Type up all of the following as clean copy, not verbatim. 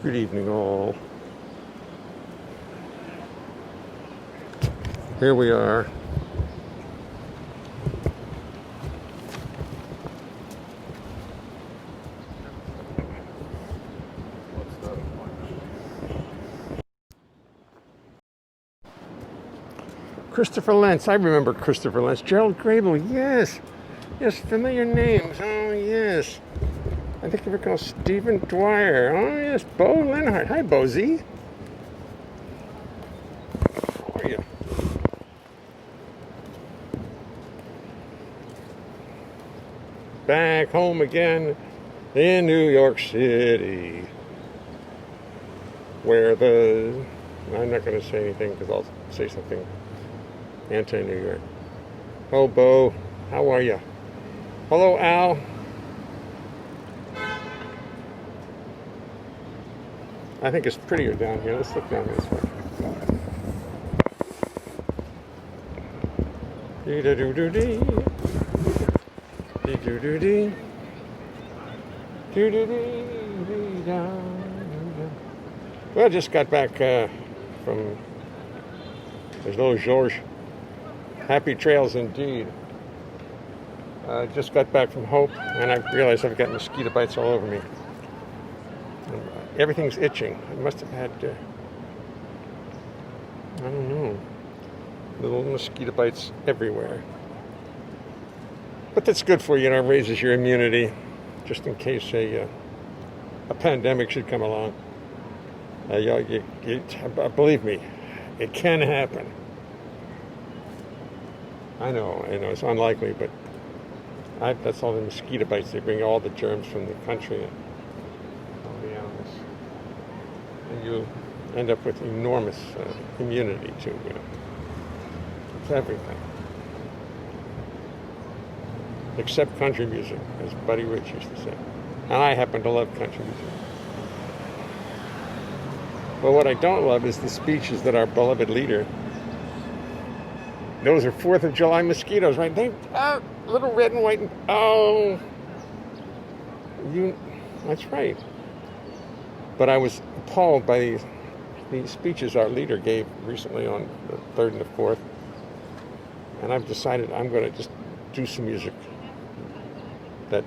Good evening, all. Here we are. Christopher Lentz. I remember Christopher Lentz. Gerald Grable. Yes. Yes, familiar names. Oh, yes. I think you recall Stephen Dwyer. Oh, yes. Bo Leonhart. Hi, Bozy. How are you? Back home again in New York City. Where the... I'm not going to say anything because I'll say something anti-New York. Oh, Bo. How are you? Hello, Al. I think it's prettier down here. Let's look down this way. Dee-da-doo-doo-dee. Dee-doo-doo-dee. Doo-doo-dee-dee-da. Well, I just got back from there's no George. Happy trails indeed. Just got back from Hope, and I realized I've got mosquito bites all over me. Everything's itching. I must have had, I don't know, little mosquito bites everywhere. But that's good for you, it raises your immunity, just in case a pandemic should come along. Believe me, it can happen. I know, it's unlikely, but that's all the mosquito bites. They bring all the germs from the country and all the animals. And you end up with enormous immunity to, it's everything. Except country music, as Buddy Rich used to say. And I happen to love country music. But what I don't love is the speeches that our beloved leader, those are 4th of July mosquitoes, right? They little red and white. That's right. But I was appalled by the speeches our leader gave recently on the 3rd and the 4th. And I've decided I'm going to just do some music that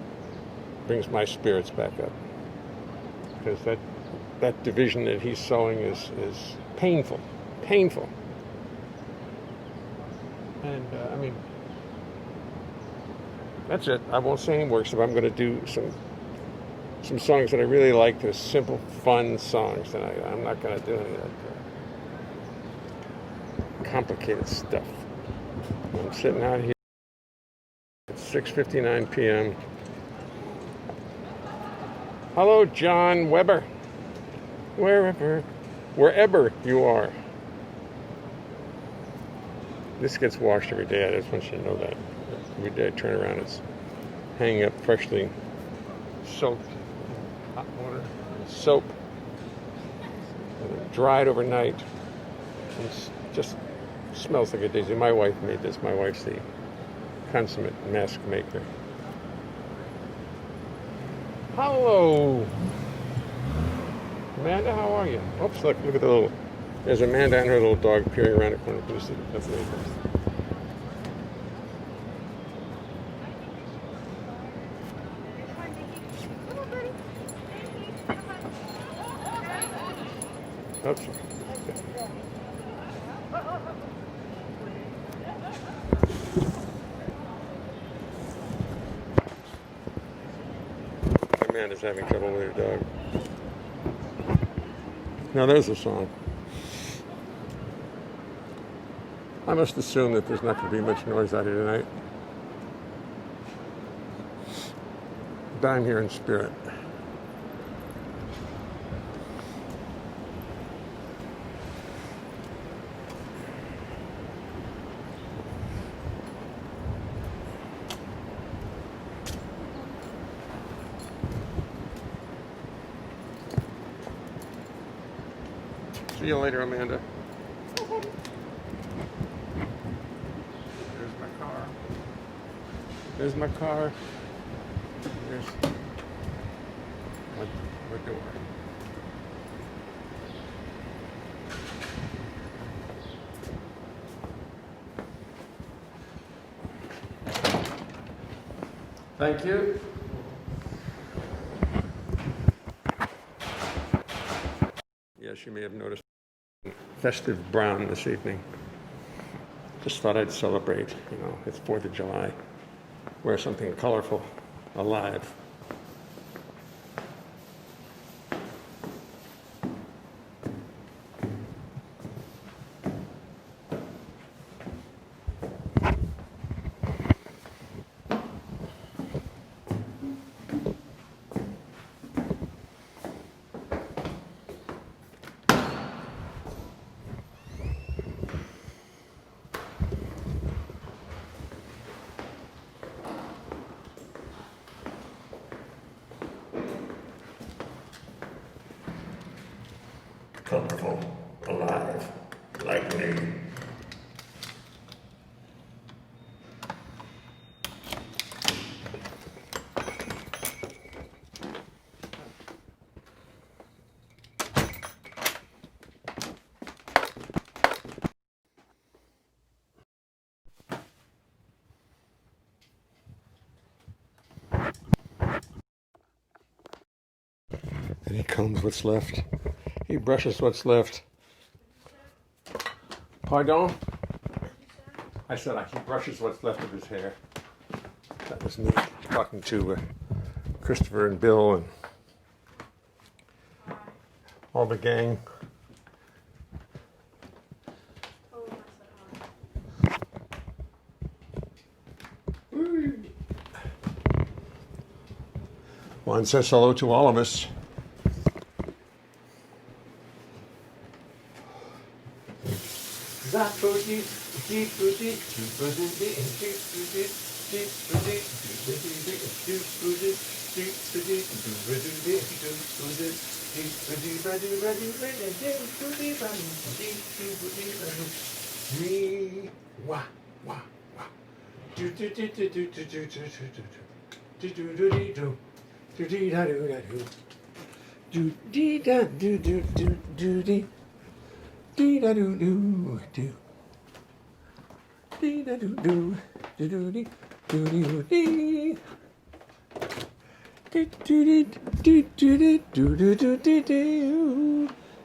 brings my spirits back up. Because that division that he's sowing is painful. Painful. And, that's it. I won't say any more, so I'm going to do some songs that I really like. They're simple, fun songs, and I'm not going to do any of that complicated stuff. I'm sitting out here at 6:59 p.m. Hello, John Weber. Wherever you are. This gets washed every day. I just want you to know that. Every day I turn around, it's hanging up freshly soaked hot water and soap. And dried overnight. It just smells like a daisy. My wife made this. My wife's the consummate mask maker. Hello, Amanda. How are you? Oops, look at the little. There's Amanda and her little dog peering around the corner. That's the first. Oops. Amanda's having trouble with her dog. Now there's a song. I must assume that there's not going to be much noise out here tonight. But I'm here in spirit. See you later, Amanda. There's my car. There's my door. Thank you. Yes, you may have noticed festive brown this evening. Just thought I'd celebrate, it's 4th of July. Wear something colorful, alive. Colorful, alive, like me. And he combs what's left. He brushes what's left. Pardon? I said he brushes what's left of his hair. That was neat. Talking to Christopher and Bill and all the gang. Juan says hello to all of us.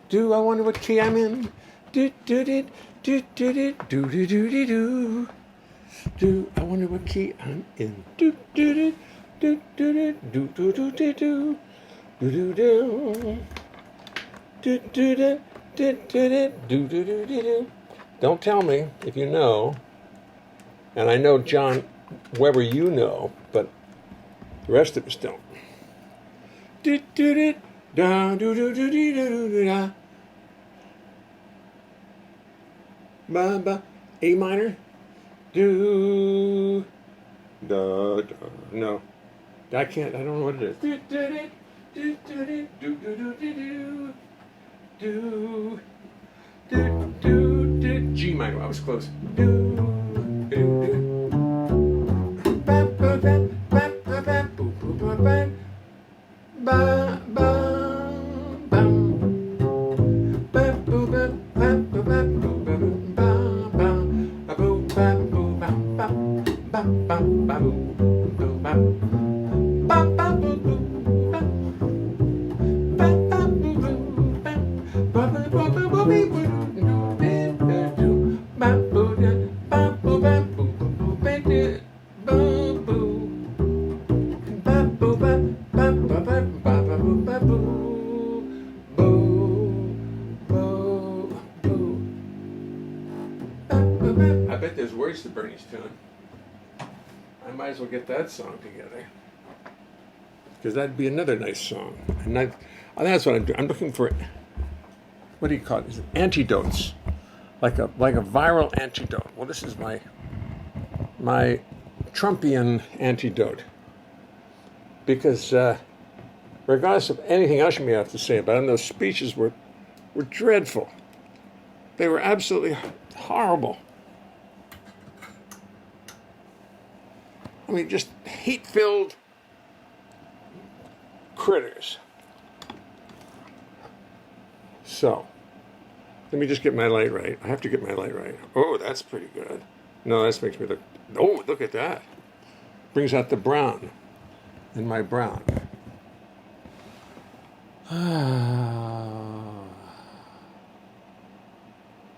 Do I wonder what key I'm in? Do I wonder what key I'm in? Don't tell me if you know, and I know John Weber you know, but the rest of us don't. A minor. Do. Da, da. No. I can't. I don't know what it is. G minor. I was close. I bet there's words to Bernie's tune. I might as well get that song together, because that'd be another nice song. And that's what I'm doing. I'm looking for, what do you call it? Is it antidotes? Like a viral antidote. Well, this is my Trumpian antidote. Because regardless of anything else you may have to say about him, those speeches were dreadful. They were absolutely horrible. I mean, just hate-filled critters. So, let me just get my light right. I have to get my light right. Oh, that's pretty good. No, that makes me look... Oh, look at that. Brings out the brown. and my brown.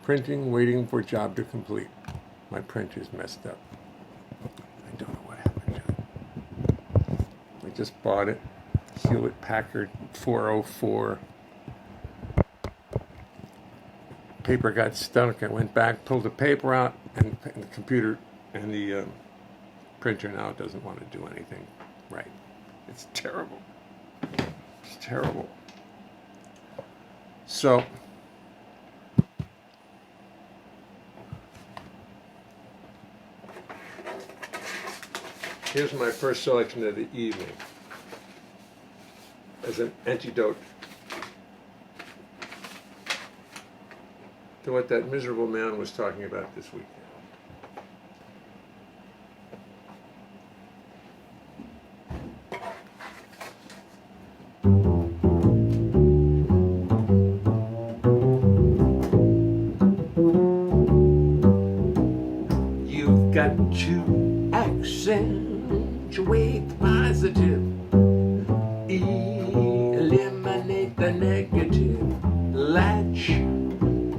Printing, waiting for job to complete. My printer's messed up. I don't know what happened to it. I just bought it. Hewlett Packard 404. Paper got stuck. I went back, pulled the paper out, and the computer and the printer now doesn't want to do anything right. It's terrible. It's terrible. So, here's my first selection of the evening as an antidote to what that miserable man was talking about this weekend. You've got to accentuate the positive, eliminate the negative, latch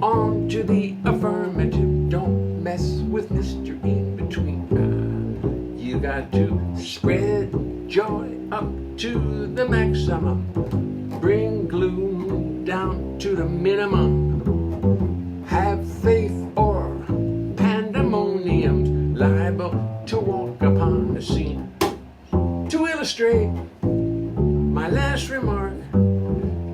onto the affirmative. Don't mess with Mr. In-Between. You got to spread joy up to the maximum, bring gloom down to the minimum, have faith or pandemonium, liable to walk upon the scene. To illustrate my last remark,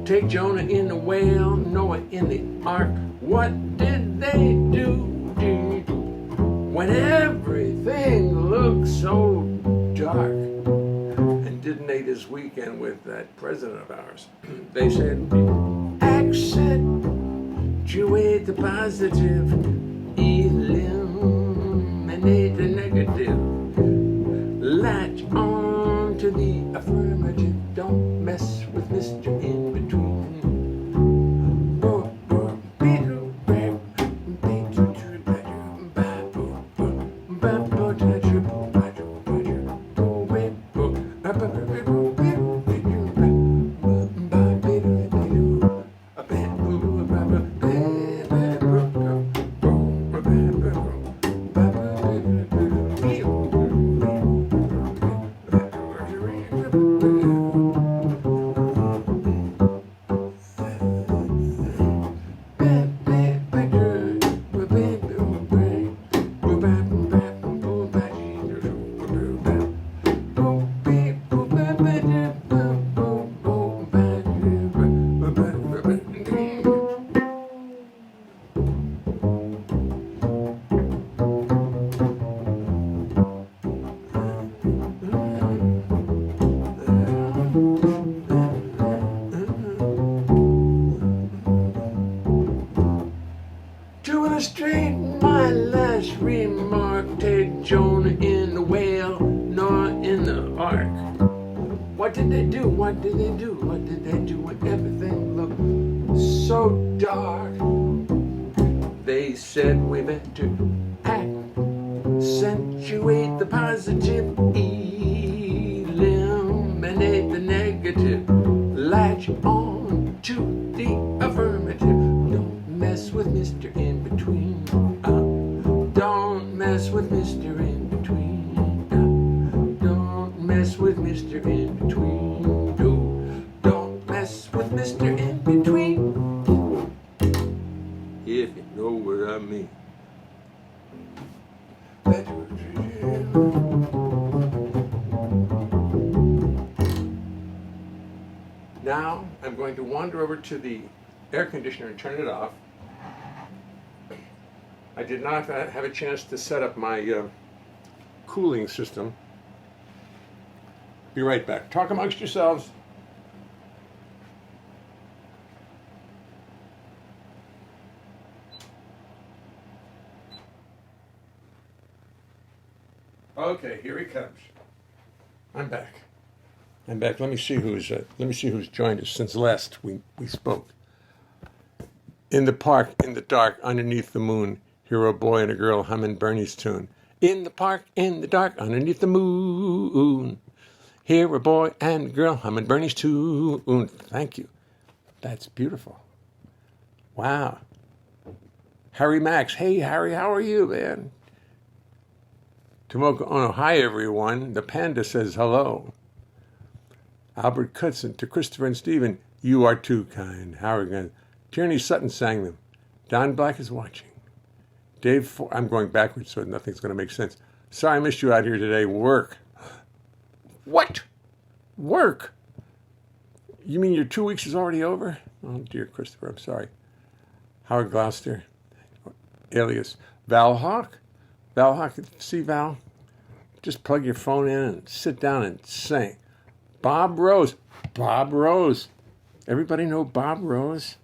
take Jonah in the whale, Noah in the ark. What did they do when everything looked so dark? And didn't they this weekend with that president of ours? They said, accentuate the positive, eliminate the negative, latch on to the affirmative, don't mess with Mr. In-Between. To illustrate my last remark, take Jonah in the whale, Noah in the ark. What did they do? What did they do? What did they do when everything looked so dark? They said we better accentuate the positive, eliminate the negative, latch on to the affirmative. Don't mess with Mr. In-Between. Don't mess with Mr. In-Between. Don't mess with Mr. In-Between. Don't mess with Mr. In-Between. If you know what I mean. Now I'm going to wander over to the air conditioner and turn it off. I did not have a chance to set up my cooling system. Be right back. Talk amongst yourselves. Okay, here he comes. I'm back. Let me see who's joined us since last we spoke. In the park, in the dark, underneath the moon, hear a boy and a girl humming Bernie's tune. In the park, in the dark, underneath the moon, Here a boy and a girl humming Bernie's tune. Thank you. That's beautiful. Wow. Harry Max. Hey, Harry, how are you, man? Tomoko Ono. Hi, everyone. The panda says hello. Albert Cutson. To Christopher and Stephen. You are too kind. Howard. Tierney Sutton sang them. Don Black is watching. Dave, I'm going backwards, so nothing's going to make sense. Sorry I missed you out here today. Work. What? Work? You mean your 2 weeks is already over? Oh, dear Christopher, I'm sorry. Howard Gloucester. Alias. Val Hawk. Val Hawk, see Val? Just plug your phone in and sit down and sing. Bob Rose. Bob Rose. Everybody know Bob Rose?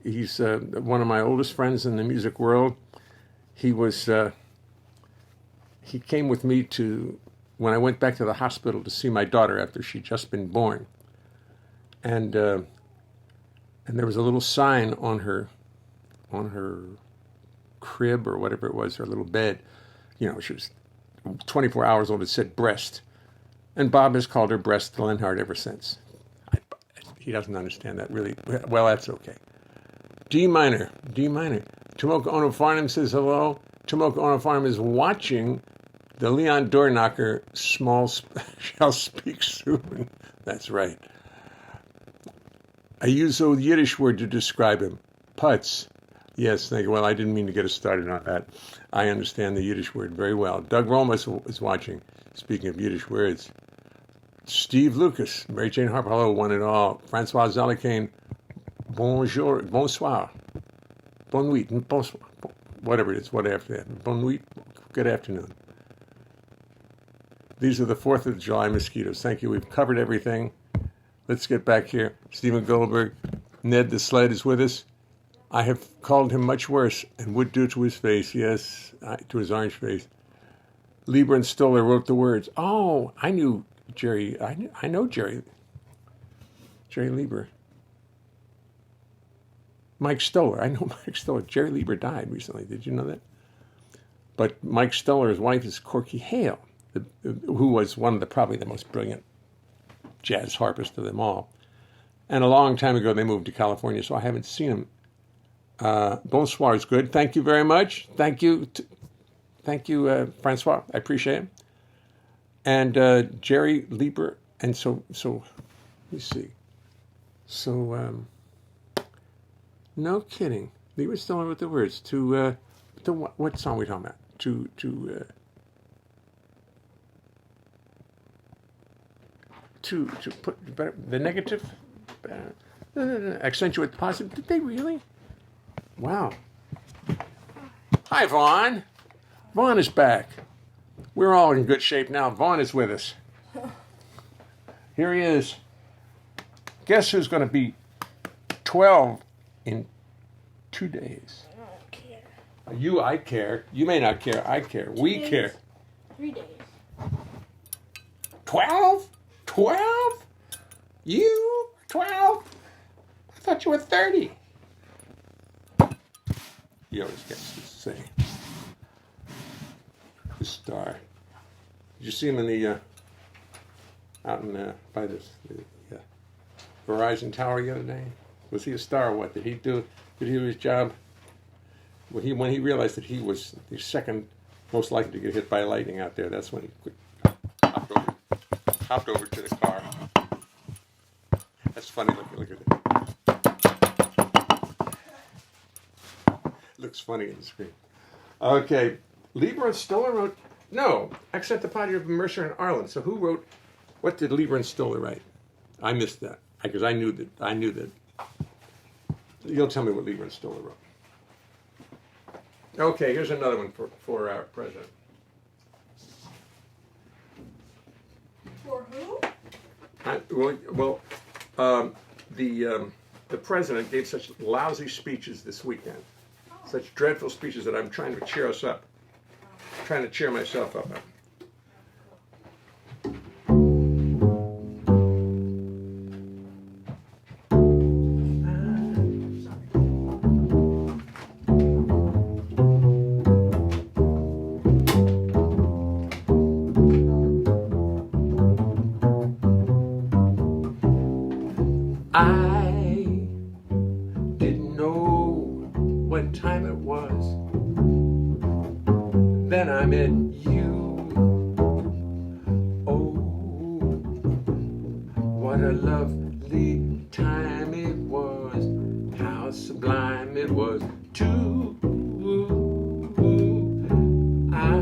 He's one of my oldest friends in the music world. He came with me when I went back to the hospital to see my daughter after she'd just been born. And there was a little sign on her crib or whatever it was, her little bed. You know, she was 24 hours old. It said breast. And Bob has called her Breast Leonhart ever since. He doesn't understand that really. Well, that's okay. D minor. Tomoko Ono Farnham says hello. Tomoko Ono Farnham is watching the Leon Doorknocker shall speak soon. That's right. I use a Yiddish word to describe him. Putz. Yes, thank you. Well, I didn't mean to get us started on that. I understand the Yiddish word very well. Doug Roma is watching. Speaking of Yiddish words. Steve Lucas. Mary Jane Harper. Hello, one and all. Francois Zalicane. Bonjour. Bonsoir. Bonne nuit. Bonsoir. Whatever it is. What after that? Bonne nuit. Good afternoon. These are the 4th of July mosquitoes. Thank you. We've covered everything. Let's get back here. Stephen Goldberg. Ned the Sled is with us. I have called him much worse and would do to his face. Yes, to his orange face. Lieber and Stoller wrote the words. Oh, I knew Jerry. I know Jerry. Jerry Lieber. Mike Stoller. I know Mike Stoller. Jerry Lieber died recently. Did you know that? But Mike Stoller's wife is Corky Hale, who was probably the most brilliant jazz harpist of them all. And a long time ago, they moved to California, so I haven't seen him. Bonsoir is good. Thank you very much. Thank you, Francois. I appreciate it. And Jerry Lieber. And so let me see. So, no kidding. Lieber's still with the words. What song are we talking about? To put the negative, accentuate the positive. Did they really? Wow. Hi, Vaughn. Vaughn is back. We're all in good shape now. Vaughn is with us. Here he is. Guess who's going to be 12 in 2 days? I don't care. I care. You may not care. I care. We care. 3 days. 12? 12? You? 12? I thought you were 30. He always gets to say. The star. Did you see him in the, out in, by the Verizon tower the other day? Was he a star or what? Did he do his job? When he realized that he was the second most likely to get hit by lightning out there, that's when he hopped over to the car. That's funny. Look at it. Looks funny on the screen. Okay. Lieber and Stoller wrote, no, Accent the Padre of Mercer and Arlen. So who wrote, what did Lieber and Stoller write? I missed that because I knew that. You'll tell me what Lieber and Stoller wrote. Okay, here's another one for our president. For who? The president gave such lousy speeches this weekend, such dreadful speeches that I'm trying to cheer us up, trying to cheer myself up. I didn't know what time it was. Then I met you. Oh, what a lovely time it was. How sublime it was too. I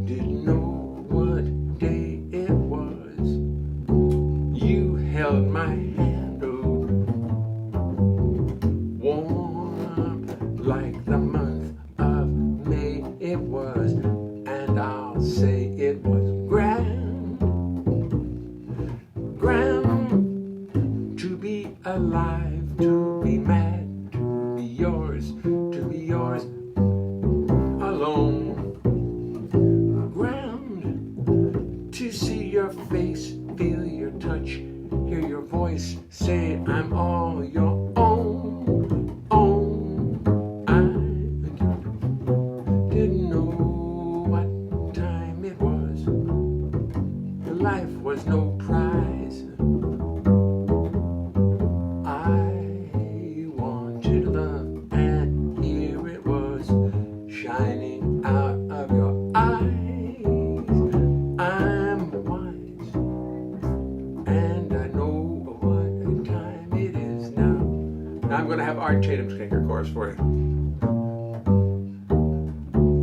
didn't know what day it was. You held my hand, oh, warm like the month of May it was, and I'll say it was grand, grand to be alive, to be mad, to be yours alone. Grand to see your face, feel your touch, hear your voice, say I'm all your own. I didn't know what time it was. Life was no prize. I wanted love, and here it was, shining out of your eyes. I'm wise, and I know what time it is now. Now I'm going to have Art Tatum sing your chorus for you.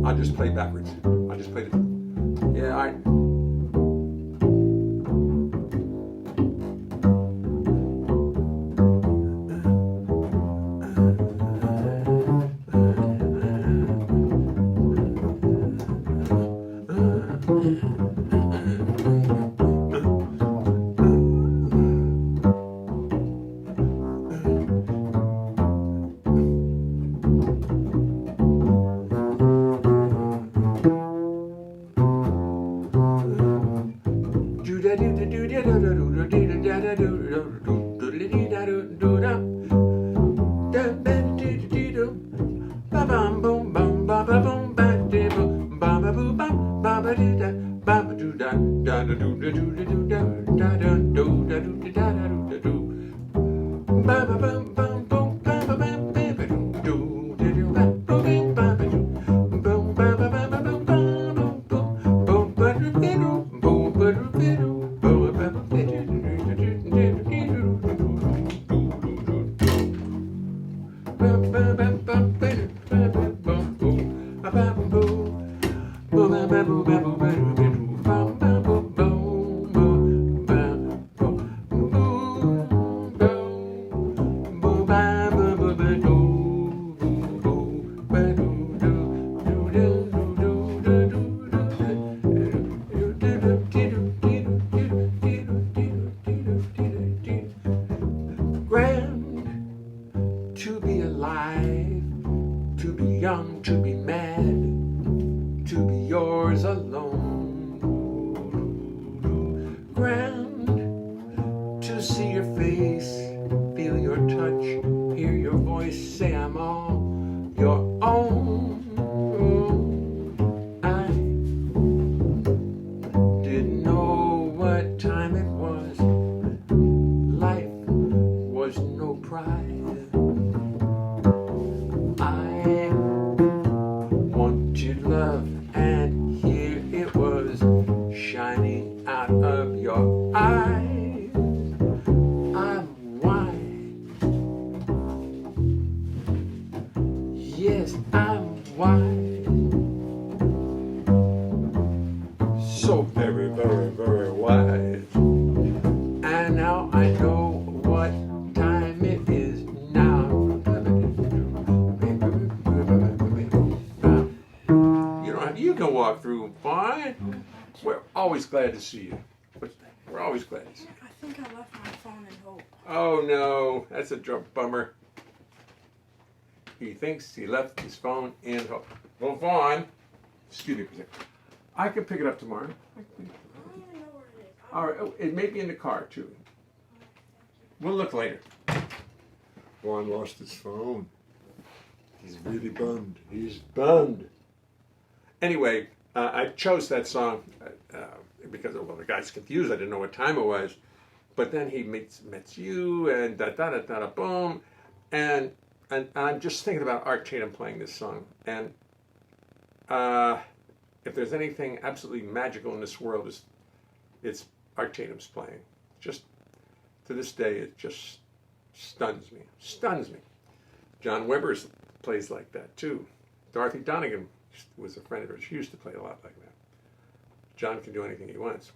I'll just play backwards. I'll just play the... Yeah, Art. To be alive, to be young, to be mad, to be yours alone. Grand to see your face, feel your touch, hear your voice, say I'm all your own. I didn't know what time it was. Life was no prize. I wanted love, and here it was, shining out of your eyes. I'm wise. Yes, I'm wise. So very, very, very wise. And now I know what time it is now. You can walk through fine. We're always glad to see you. We're always glad to see you. I think I left my phone in Hope. Oh no, that's a bummer. He thinks he left his phone in Hope. Well, Vaughn, excuse me for a second. I can pick it up tomorrow. I don't even know where it is. All right, it may be in the car too. We'll look later. Vaughn lost his phone. He's really bummed. He's bummed. Anyway, I chose that song because, well, the guy's confused. I didn't know what time it was. but then he meets you and da da da da da boom, and I'm just thinking about Art Tatum playing this song, and if there's anything absolutely magical in this world, it's Art Tatum's playing. Just to this day, it just stuns me. John Webber plays like that too. Dorothy Donegan was a friend of hers. She used to play a lot like that. John can do anything he wants.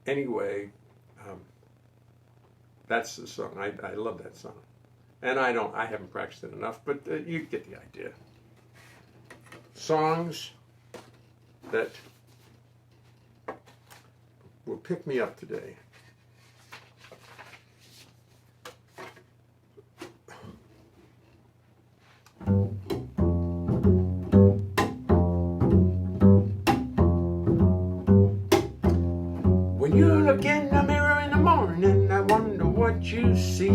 Anyway, that's the song. I love that song, and I haven't practiced it enough, but you get the idea. Songs that will pick me up today. When you look in the mirror in the morning, I wonder what you see.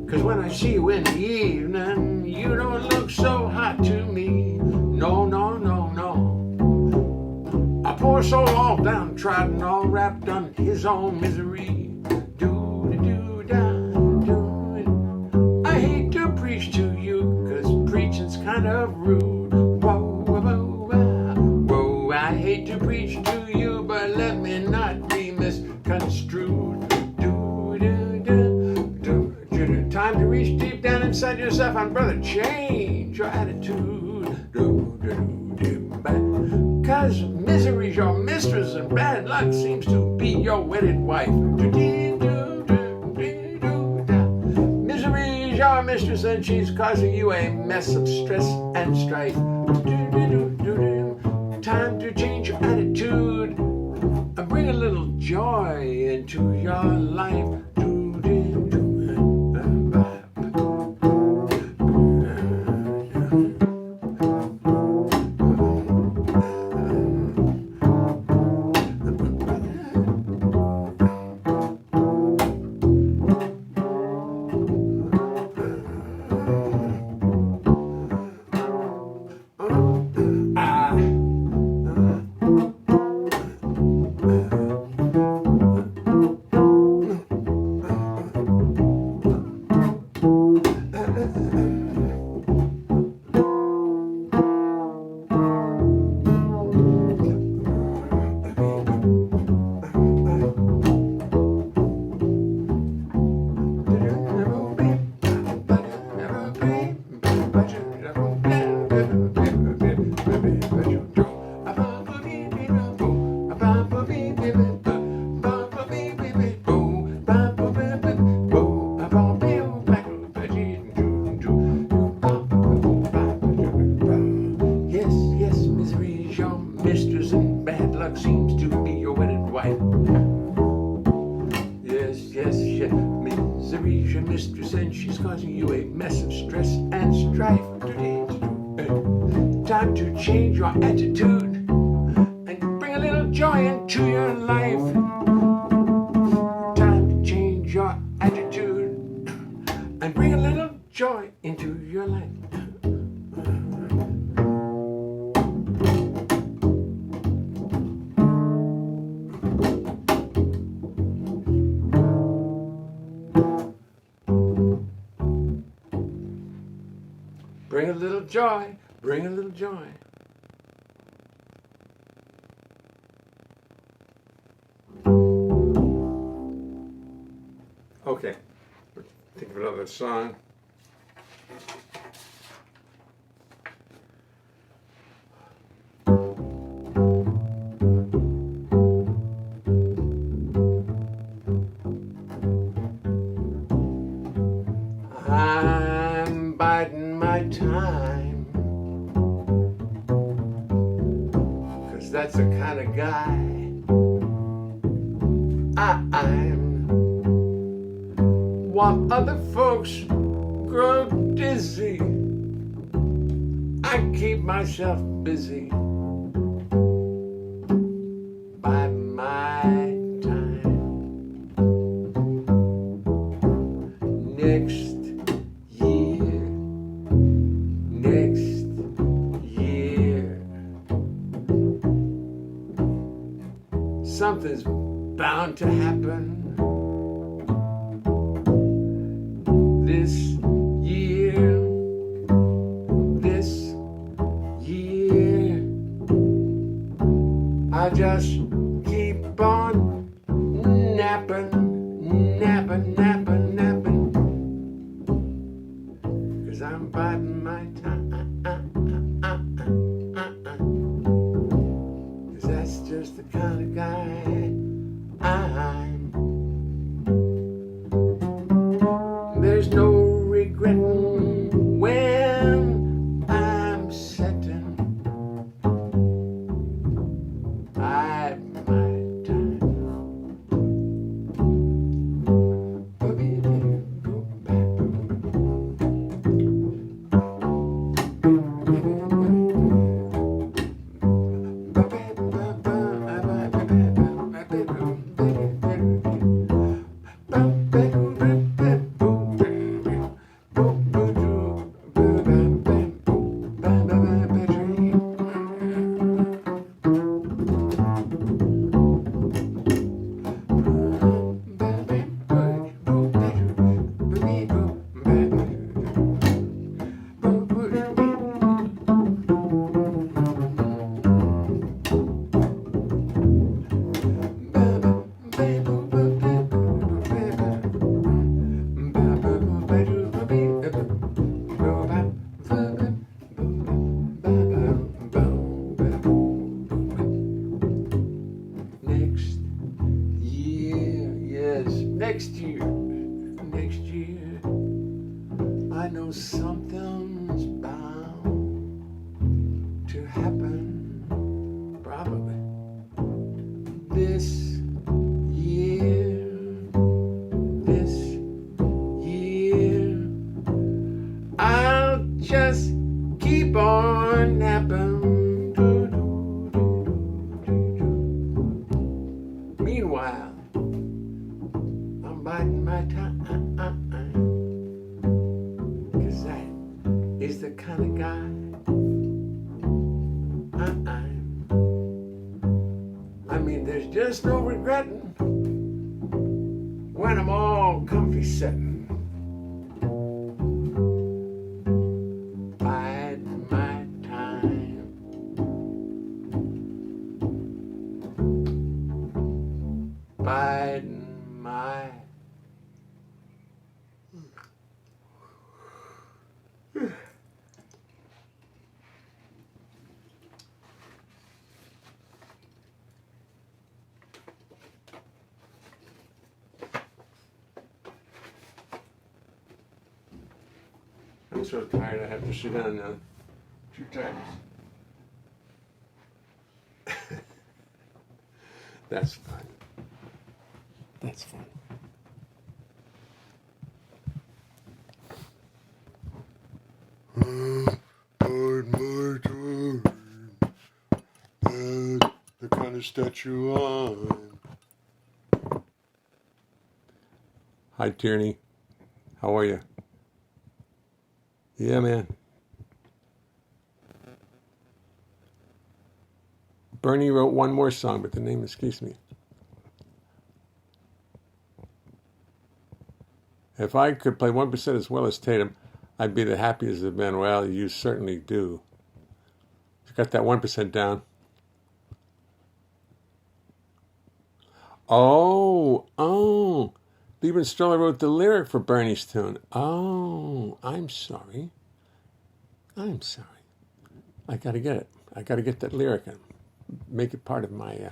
Cause when I see you in the evening, you don't look so hot to me. No, no, no, no. A poor soul all downtrodden, all wrapped on his own misery. I hate to preach to you, cause preaching's kind of rude. Whoa, whoa, whoa, whoa. I hate to preach to you, but let me not be misconstrued. Time to reach deep down inside yourself and, brother, change your attitude. Cause misery's your mistress and bad luck seems to be your wedded wife. Misery's your mistress and she's causing you a mess of stress and strife. Time to change your attitude and bring a little joy into your life. Misery's your mistress and she's causing you a mess of stress and strife. Time to change your attitude and bring a little joy into your life. Time to change your attitude and bring a little joy into your life. Bring a little joy, bring a little joy. Okay, think of another song. I'm biding my time, 'cause that's the kind of guy I'm. While other folks grow dizzy, I keep myself busy. By my time. Next year. something's bound to happen this year. This year, I just keep on napping, napping, napping, napping, 'cause I'm biding my time. 'Cause that's just the kind of guy I'm. There's no regretting when I'm setting by my time. Next year, I know something's bound to happen, probably this year, I'll just keep on napping. Meanwhile, I'm biding my time, 'cause that is the kind of guy I'm. I mean, there's just no regretting when I'm all comfy sitting. Biding my time. Biding my. I'm so tired I have to sit down now 2 times. That's fun. That's fun. Bide my time. That's the kind of statue I'm. Hi, Tierney. How are you? Yeah, man. Bernie wrote one more song, but the name escapes me. If I could play 1% as well as Tatum, I'd be the happiest of men. Well, you certainly do. You got that 1% down. Oh. Lieber Stroller wrote the lyric for Bernie's tune. Oh, I'm sorry. I got to get it. I got to get that lyric and make it part of my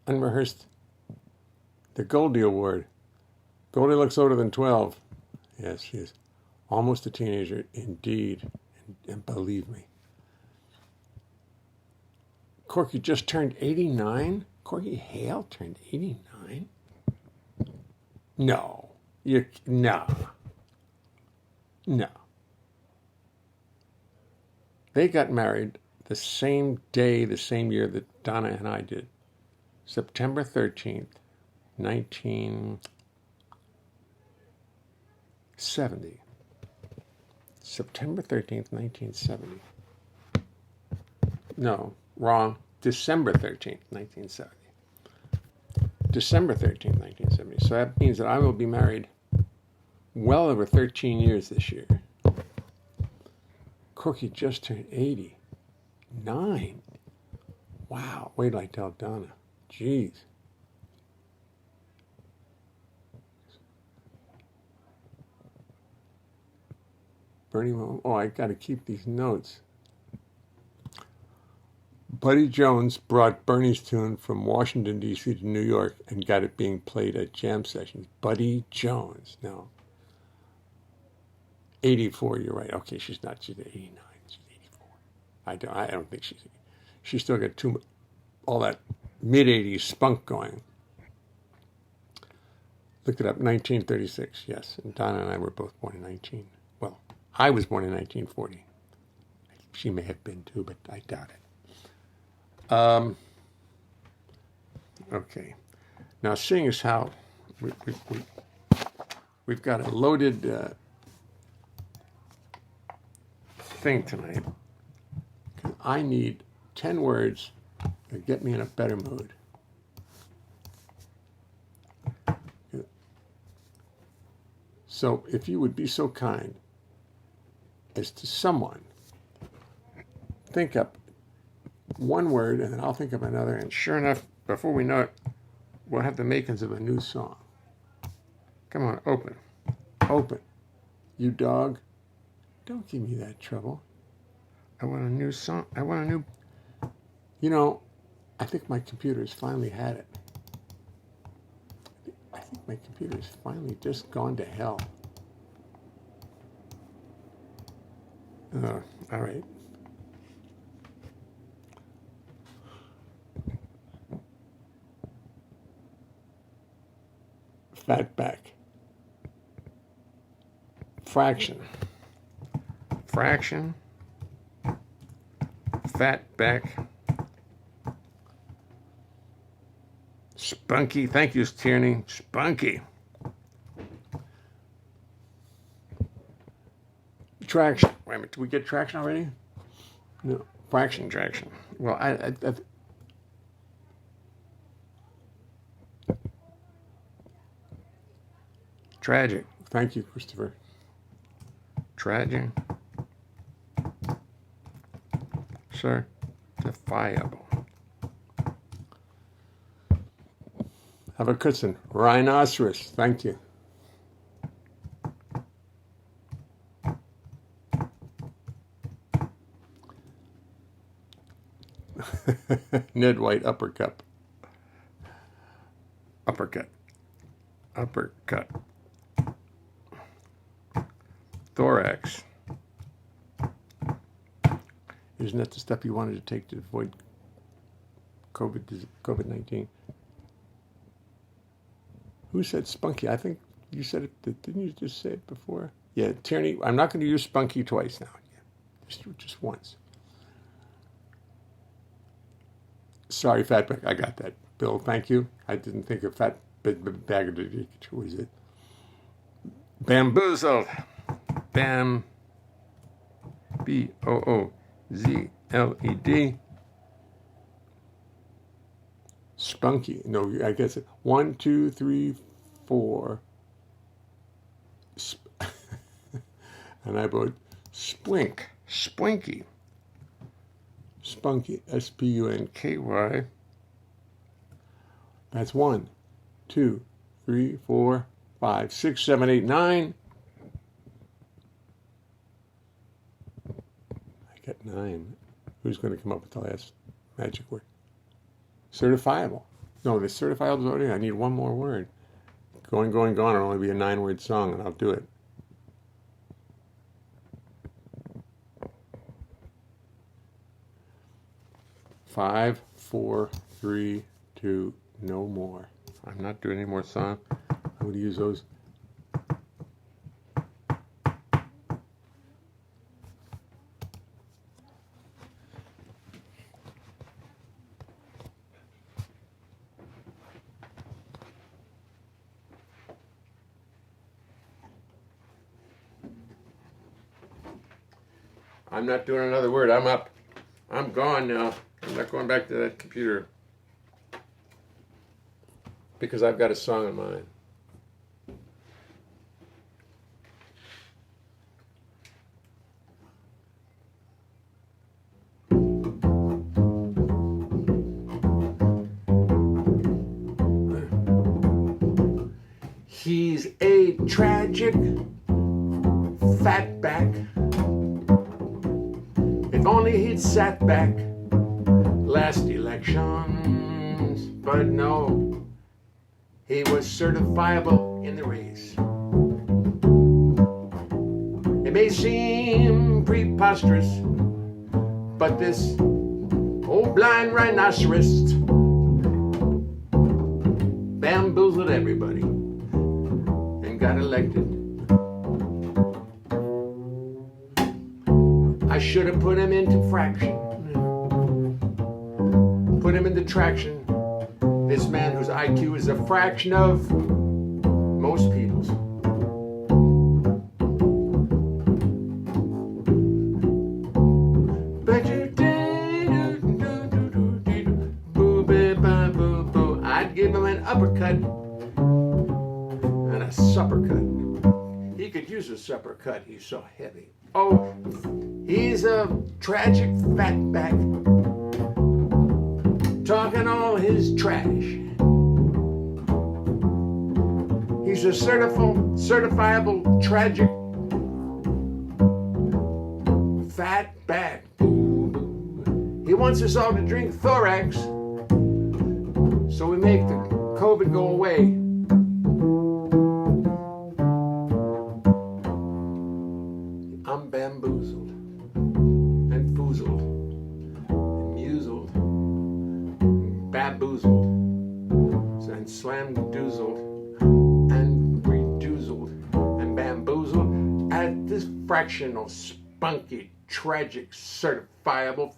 unrehearsed, the Goldie Award. Goldie looks older than 12. Yes, she is almost a teenager, indeed, and believe me. Corky just turned 89? Corky Hale turned 89? No. No. They got married the same day, the same year that Donna and I did. September 13th, 1970. September 13th, 1970. No, wrong. December 13th, 1970. December 13th, 1970. So that means that I will be married well over 13 years this year. Corky just turned 89. Wow. Wait till I tell Donna. Jeez. Bernie, oh, I got to keep these notes. Buddy Jones brought Bernie's tune from Washington, D.C. to New York and got it being played at jam sessions. Buddy Jones. No. 84, you're right. Okay, she's not. She's 89. She's 84. I don't think she's still got all that mid-80s spunk going. Looked it up, 1936, yes. And Donna and I were both born in well, I was born in 1940. She may have been too, but I doubt it. Okay. Now, seeing as how we've got a loaded thing tonight, I need 10 words to get me in a better mood. So if you would be so kind as to someone think up one word and then I'll think of another, and sure enough, before we know it, we'll have the makings of a new song. Come on, open. Open. You dog, don't give me that trouble. I want a new song. I want a new... You know, I think my computer's finally had it. I think my computer's finally just gone to hell. All right. Fatback. Fraction. Fraction. Fatback. Spunky. Thank you, Tierney. Spunky. Traction. Wait a minute. Did we get traction already? No. Fraction, traction. Well, I tragic. Thank you, Christopher. Tragic. Certifiable. Have a cushion. Rhinoceros. Thank you. Ned White uppercut. Uppercut. Uppercut. Thorax. Isn't that the step you wanted to take to avoid COVID-19? Who said spunky? I think you said it. Didn't you just say it before? Yeah, Tierney. I'm not going to use spunky twice now. Yeah, just once. Sorry, Fatback. I got that. Bill, thank you. I didn't think of fat bag of who is it? Bamboozled. Bam. BOOZLED. Spunky. No, I guess it. 1, 2, 3, 4. And I wrote splink. Splinky. Spunky. SPUNKY. That's 1, 2, 3, 4, 5, 6, 7, 8, 9. I got 9. Who's going to come up with the last magic word? Certifiable. No, the certifiable is already. I need one more word. Going, going, gone. It'll only be a 9-word song, and I'll do it. Five, 4, 3, 2, no more. I'm not doing any more song. I'm going to use those. I'm not doing another word. I'm up. I'm gone now. I'm not going back to that computer. because I've got a song in mind. He's a tragic fatback. If only he'd sat back last elections, but no, he was certifiable in the race. It may seem preposterous, but this old blind rhinoceros bamboozled everybody and got elected. I should have put him into fraction, put him into traction. This man whose IQ is a fraction of most people's. I'd give him an uppercut and a supper cut. He could use a supper cut, he's so heavy. Oh, he's a tragic fatback, talking all his trash. He's a certifiable tragic fatback. He wants us all to drink thorax so we make the COVID go away. I'm bamboozled and foozled and museled and baboozled and slam-doozled and redoozled and bamboozled at this fractional, spunky, tragic, certifiable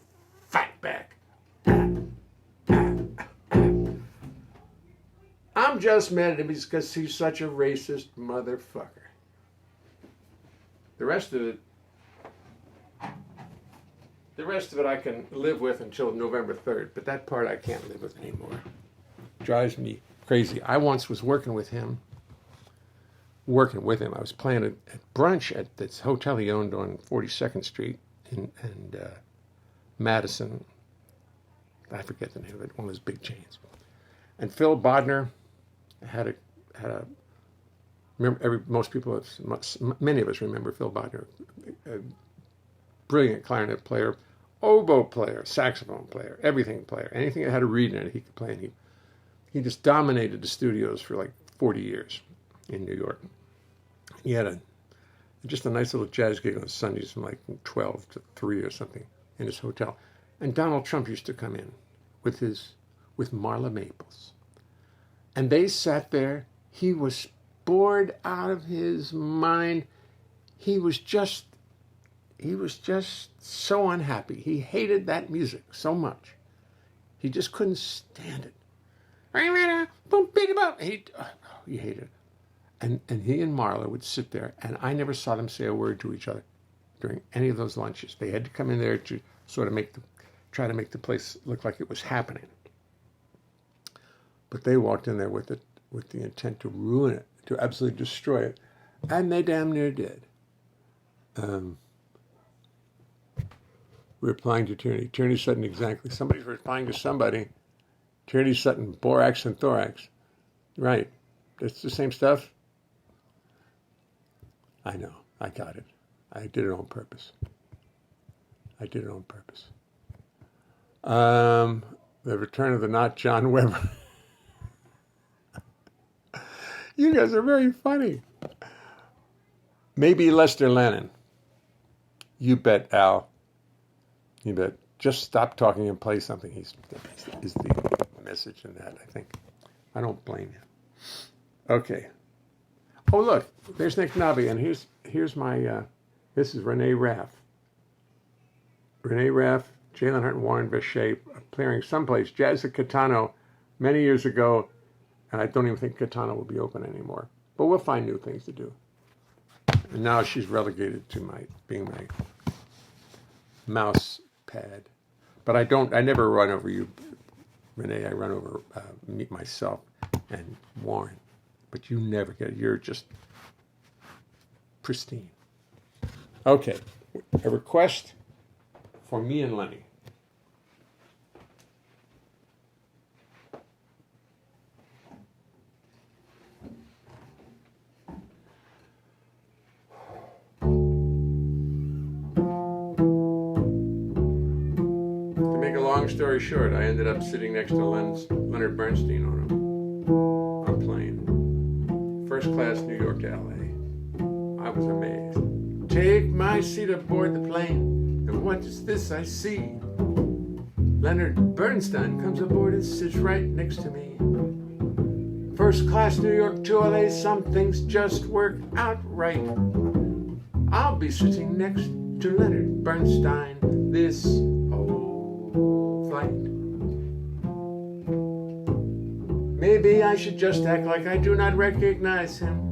fatback. I'm just mad at him because he's such a racist motherfucker. The rest of it I can live with until November 3rd, but that part I can't live with anymore. Drives me crazy. I once was working with him. I was playing at brunch at this hotel he owned on 42nd Street in Madison. I forget the name of it, one of those big chains. And Phil Bodner many of us remember Phil Bodner, a brilliant clarinet player, oboe player, saxophone player, everything player. Anything that had a reed in it, he could play. And he just dominated the studios for like 40 years in New York. He had just a nice little jazz gig on Sundays from like 12 to 3 or something in his hotel. And Donald Trump used to come in with Marla Maples. And they sat there. He was bored out of his mind. He was just so unhappy. He hated that music so much. He just couldn't stand it. He hated it. And he and Marla would sit there, and I never saw them say a word to each other during any of those lunches. They had to come in there to sort of try to make the place look like it was happening. But they walked in there with the intent to ruin it, to absolutely destroy it, and they damn near did. Replying to Tierney. Tierney Sutton, exactly. Somebody's replying to somebody. Tierney Sutton, borax and thorax. Right. It's the same stuff. I know. I got it. I did it on purpose. The return of the not John Weber. You guys are very funny. Maybe Lester Lennon. You bet, Al. You bet. Just stop talking and play something. Is the message in that, I think. I don't blame you. Okay. Oh, look. There's Nick Nobby. And here's my, this is Renee Raff. Renee Raff, Jay Leonhart, and Warren Bechet appearing someplace. Jazz at Catano many years ago. And I don't even think Katana will be open anymore. But we'll find new things to do. And now she's relegated to being my mouse pad. But I never run over you, Renee. I run over myself. and Warren. But you never get it. You're just pristine. Okay, a request for me and Lenny. To make a long story short, I ended up sitting next to Leonard Bernstein on a plane. First class New York to LA. I was amazed. Take my seat aboard the plane, and what is this I see? Leonard Bernstein comes aboard and sits right next to me. First class New York to LA, some things just work out right. I'll be sitting next to Leonard Bernstein this whole flight. Maybe I should just act like I do not recognize him.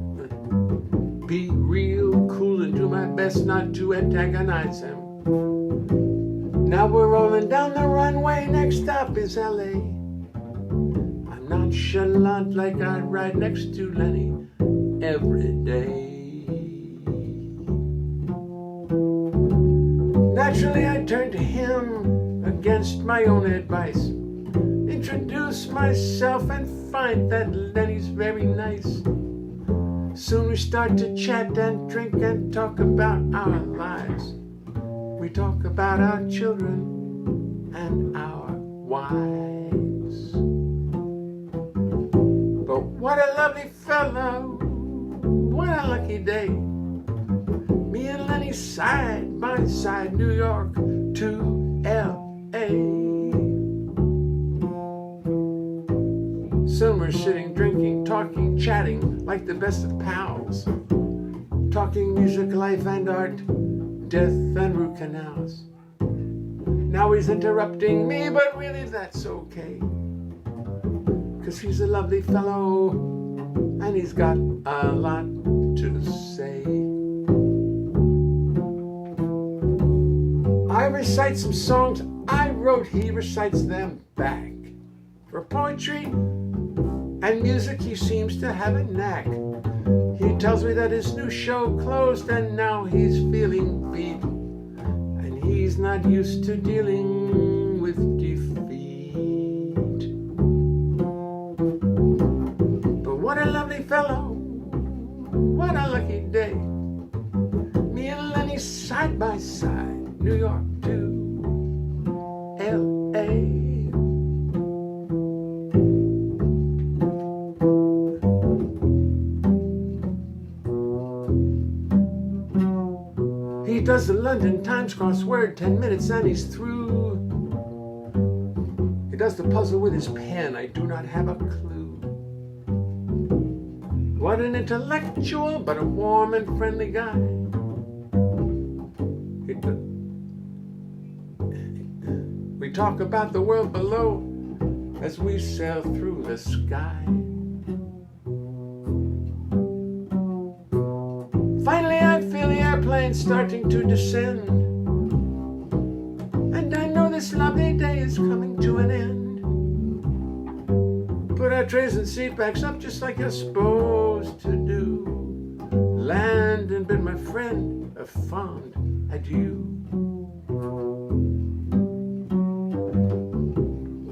Be real cool and do my best not to antagonize him. Now we're rolling down the runway, next stop is LA. I'm nonchalant like I ride next to Lenny every day. Naturally I turn to him against my own advice. Introduce myself and find that Lenny's very nice. Soon we start to chat and drink and talk about our lives. We talk about our children and our wives. But what a lovely fellow, what a lucky day. Me and Lenny side by side, New York to L.A. Soon we're sitting, drinking, talking, chatting like the best of pals. Talking music, life and art, death and root canals. Now he's interrupting me, but really that's okay. 'Cause he's a lovely fellow and he's got a lot to say. I recite some songs I wrote, he recites them back. For poetry and music he seems to have a knack. He tells me that his new show closed and now he's feeling beat. And he's not used to dealing with defeat. But what a lovely fellow, what a lucky day. Me and Lenny side by side, New York to L.A. He does the London Times crossword, 10 minutes and he's through. He does the puzzle with his pen, I do not have a clue. What an intellectual, but a warm and friendly guy. We talk about the world below as we sail through the sky. Finally I feel the airplane starting to descend, and I know this lovely day is coming to an end. Put our trays and seat backs up just like you're supposed to do. Land and bid my friend a fond adieu.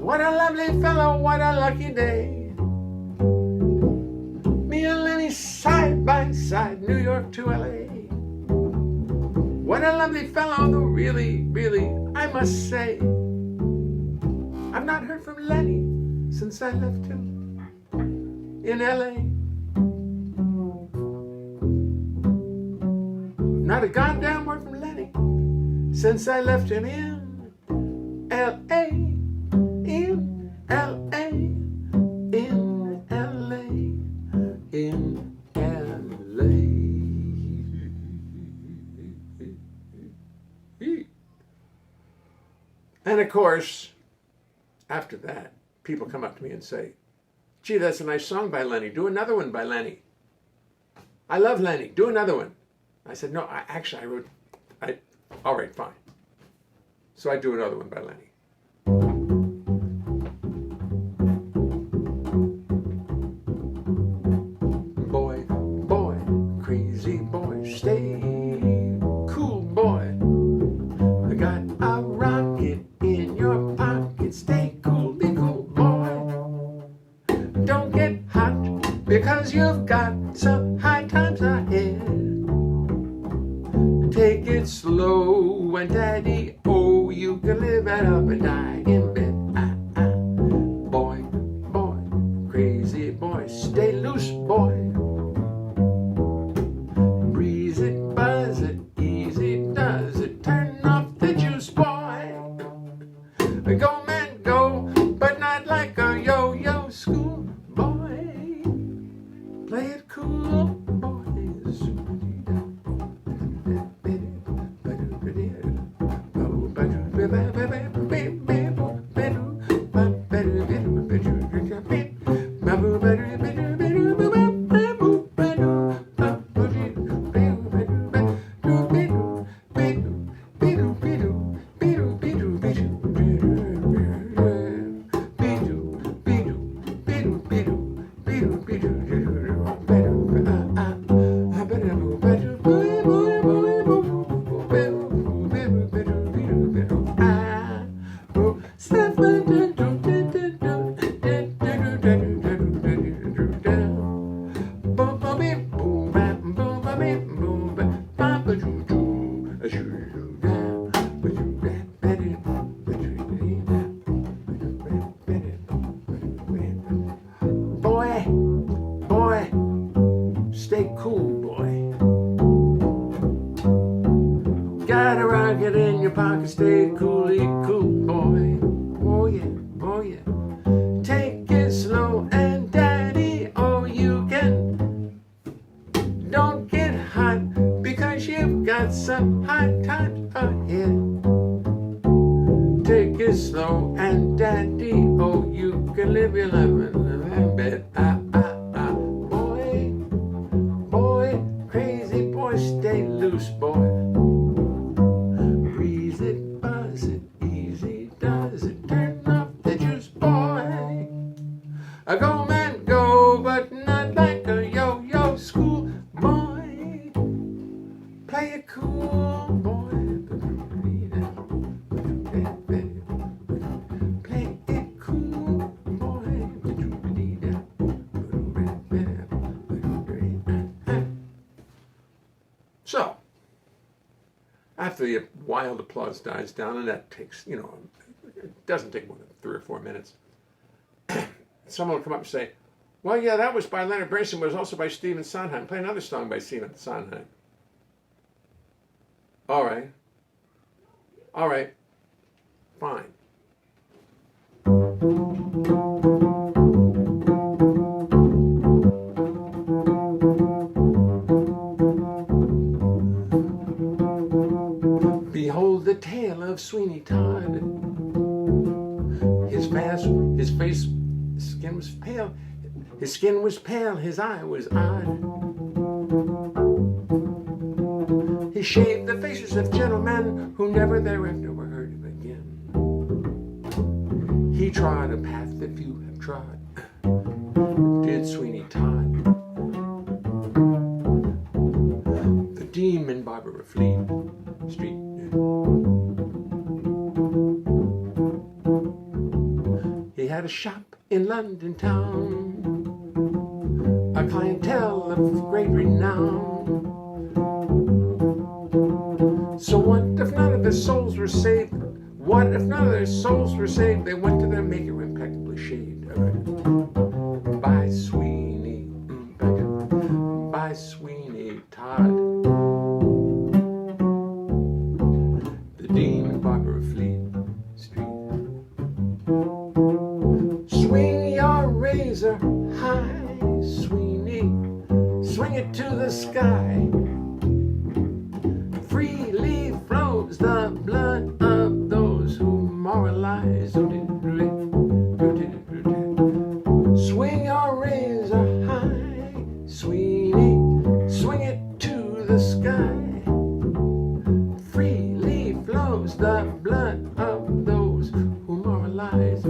What a lovely fellow, what a lucky day. Me and Lenny side by side, New York to LA. What a lovely fellow, though really, I must say, I've not heard from Lenny since I left him in LA. Not a goddamn word from Lenny since I left him in LA, in LA, in LA, in LA. And of course, after that, people come up to me and say, gee, that's a nice song by Lenny. Do another one by Lenny. I love Lenny. Do another one. I said, no, I wrote, all right, fine. So I do another one by Lenny. because you've got some high times ahead. Take it slow and daddy, oh, you can live it up and die in bed. Boy, boy, crazy boy, stay loose, boy. Breeze it, buzz it, easy does it, turn off the juice, boy. Go man, go, but not like a yo-yo school, boy. Play it cool, boys. Boy, boy, stay cool, boy. Got a rocket in your pocket, stay coolly cool, boy. Oh yeah, take it slow and daddy, oh you can. Don't get hot because you've got some high times ahead. Take it slow and daddy, oh you can live your life in bed. Boy, boy, crazy boy, stay loose, boy. Breeze it, buzz it, easy does it, turn off the juice, boy. Go man, go, but not like a yo-yo school, boy. Play it cool, boy. Play it cool, boy. So, after the wild applause dies down, and that takes, it doesn't take more than 3 or 4 minutes, someone will come up and say, well, yeah, that was by Leonard Bernstein, but it was also by Stephen Sondheim. Play another song by Stephen Sondheim. All right, fine. Behold the tale of Sweeney Todd. His skin was pale. His skin was pale, his eye was odd. He shaved the faces of gentlemen who never thereafter were heard of again. He trod a path that few have trod, did Sweeney Todd. The demon barber of Fleet Street. He had a shop in London town, a clientele of great renown. So what if none of their souls were saved? What if none of their souls were saved? They went to their maker impeccably shaved. By Sweeney, by Sweeney Todd. The demon barber of Fleet Street. Swing your razor high, Sweeney, swing it to the sky. Freely flows the blood of those who moralize. Swing your razor high, Sweeney, swing it to the sky. Freely flows the blood of those who moralize.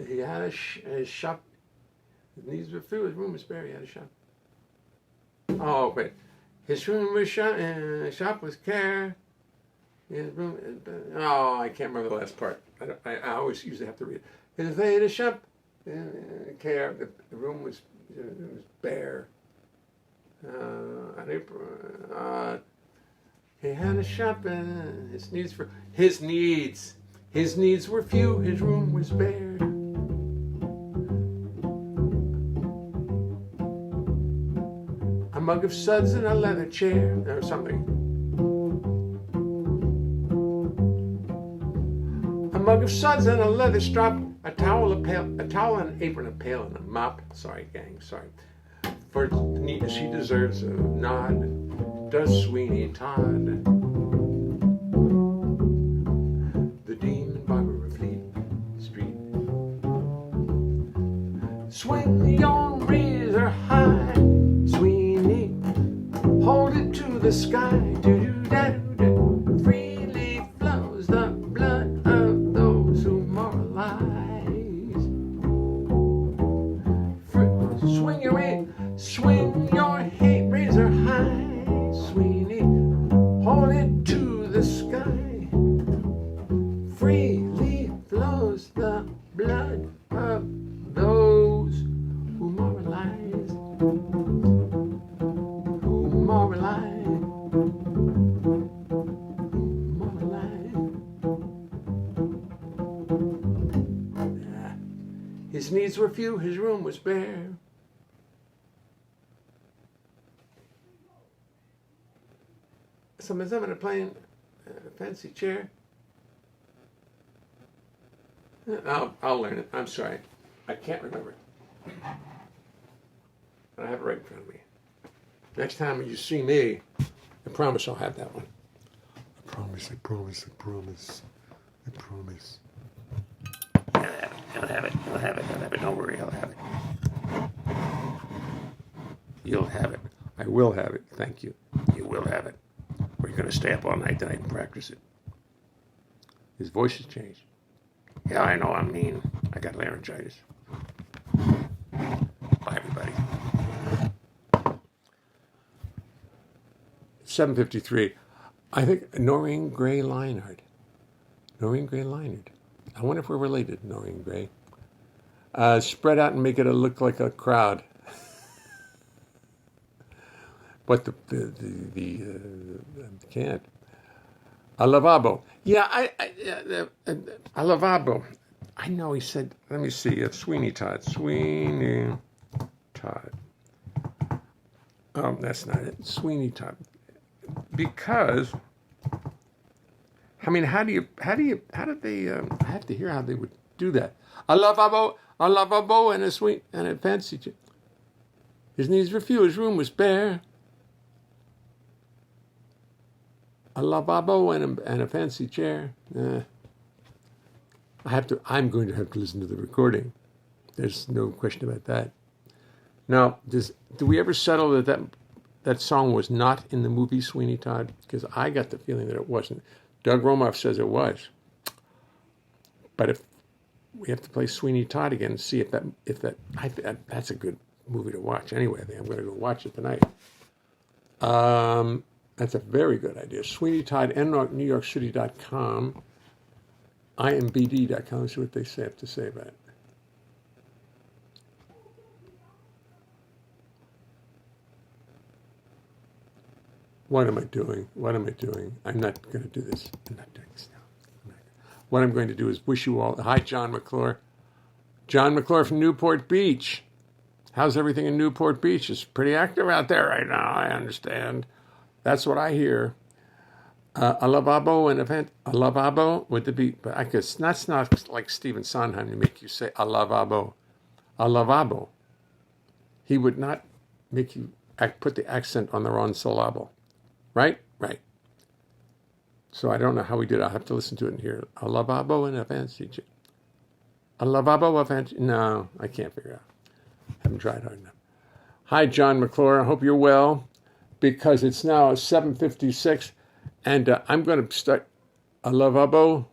He had a shop. These were through his room was bare. He had a shop. Oh wait, his room was shop with care. Oh, I can't remember the last part. I always usually have to read it. His lady shop. Care. The room was bare. He had a shop and his needs were few. His room was bare. A mug of suds and a leather chair or something. A mug of suds and a leather strap, a towel, and an apron, a pail, and a mop. Sorry, gang, sorry. For neatness she deserves a nod, does Sweeney Todd. The demon barber of Fleet Street. Swing your razor high, Sweeney, hold it to the sky. Do-do-da-do-da. Freely flows the blood of those who moralize. Swing your hate razor high, Sweeney, hold it to the sky. Freely flows the blood of those who moralize. Who moralize. Who moralize. His needs were few, his room was bare. Someone's having a playing fancy chair. I'll learn it. I'm sorry. I can't remember it. I have it right in front of me. Next time you see me, I promise I'll have that one. I promise, I promise, I promise. I promise. I'll have it. Don't worry, I'll have it. You'll have it. I will have it. Thank you. You will have it. Or you're going to stay up all night tonight and practice it. His voice has changed. Yeah, I know I'm mean. I got laryngitis. Bye, everybody. 7:53. I think Noreen Gray Leonhart. Noreen Gray Leonhart. I wonder if we're related, Noreen Gray. Spread out and make it look like a crowd. But the can't. A lavabo. Yeah, a lavabo. I know he said, let me see, Sweeney Todd. Sweeney Todd. Oh, that's not it. Sweeney Todd. Because, I mean, how did they, I have to hear how they would do that. A lavabo and a fancy chair. His needs were few, his room was bare. A lavabo and a fancy chair. I'm going to have to listen to the recording. There's no question about that. Now, do we ever settle that song was not in the movie Sweeney Todd? Because I got the feeling that it wasn't. Doug Romoff says it was. But if we have to play Sweeney Todd again and see if that's a good movie to watch. Anyway, I think I'm going to go watch it tonight. That's a very good idea. Sweeney Todd, NewYorkCity.com, IMBD.com. See what they have to say about it. What am I doing? I'm not going to do this. I'm not doing this now. What I'm going to do is wish you all... Hi, John McClure. John McClure from Newport Beach. How's everything in Newport Beach? It's pretty active out there right now, I understand. That's what I hear. A lavabo, an event. A lavabo with the beat. But I guess that's not like Stephen Sondheim to make you say a lavabo. A lavabo. He would not make you put the accent on the wrong syllable. Right? Right. So I don't know how we did it. I'll have to listen to it and hear it. A lavabo and a fancy chair. A lavabo, a fancy... No, I can't figure it out. Haven't tried hard enough. Hi, John McClure. I hope you're well. Because it's now 7:56, and I'm going to start a lavabo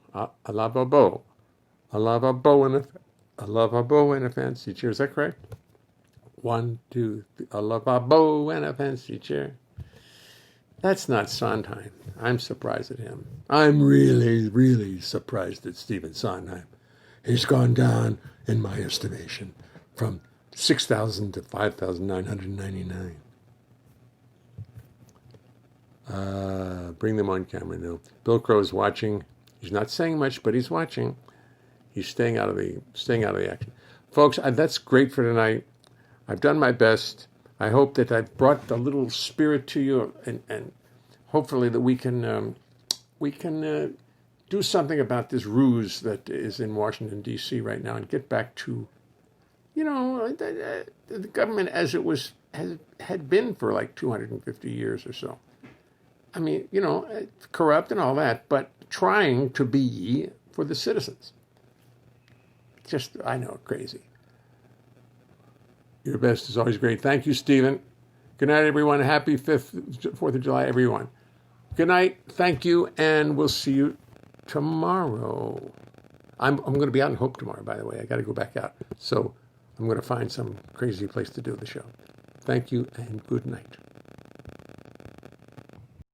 and a fancy chair. Is that correct? 1, 2, 3. A lavabo and a fancy chair. That's not Sondheim. I'm surprised at him. I'm really, really surprised at Stephen Sondheim. He's gone down, in my estimation, from 6,000 to 5,999. Bring them on camera now. Bill Crow's watching. He's not saying much, but he's watching. He's staying out of the action. Folks, that's great for tonight. I've done my best. I hope that I've brought a little spirit to you, and hopefully that we can do something about this ruse that is in Washington, D.C. right now, and get back to, the government as it had been for like 250 years or so. I mean, corrupt and all that, but trying to be for the citizens. Just, I know, crazy. Your best is always great. Thank you, Stephen. Good night, everyone. Happy 4th of July, everyone. Good night. Thank you, and we'll see you tomorrow. I'm going to be out in Hope tomorrow, by the way. I got to go back out. So I'm going to find some crazy place to do the show. Thank you, and good night.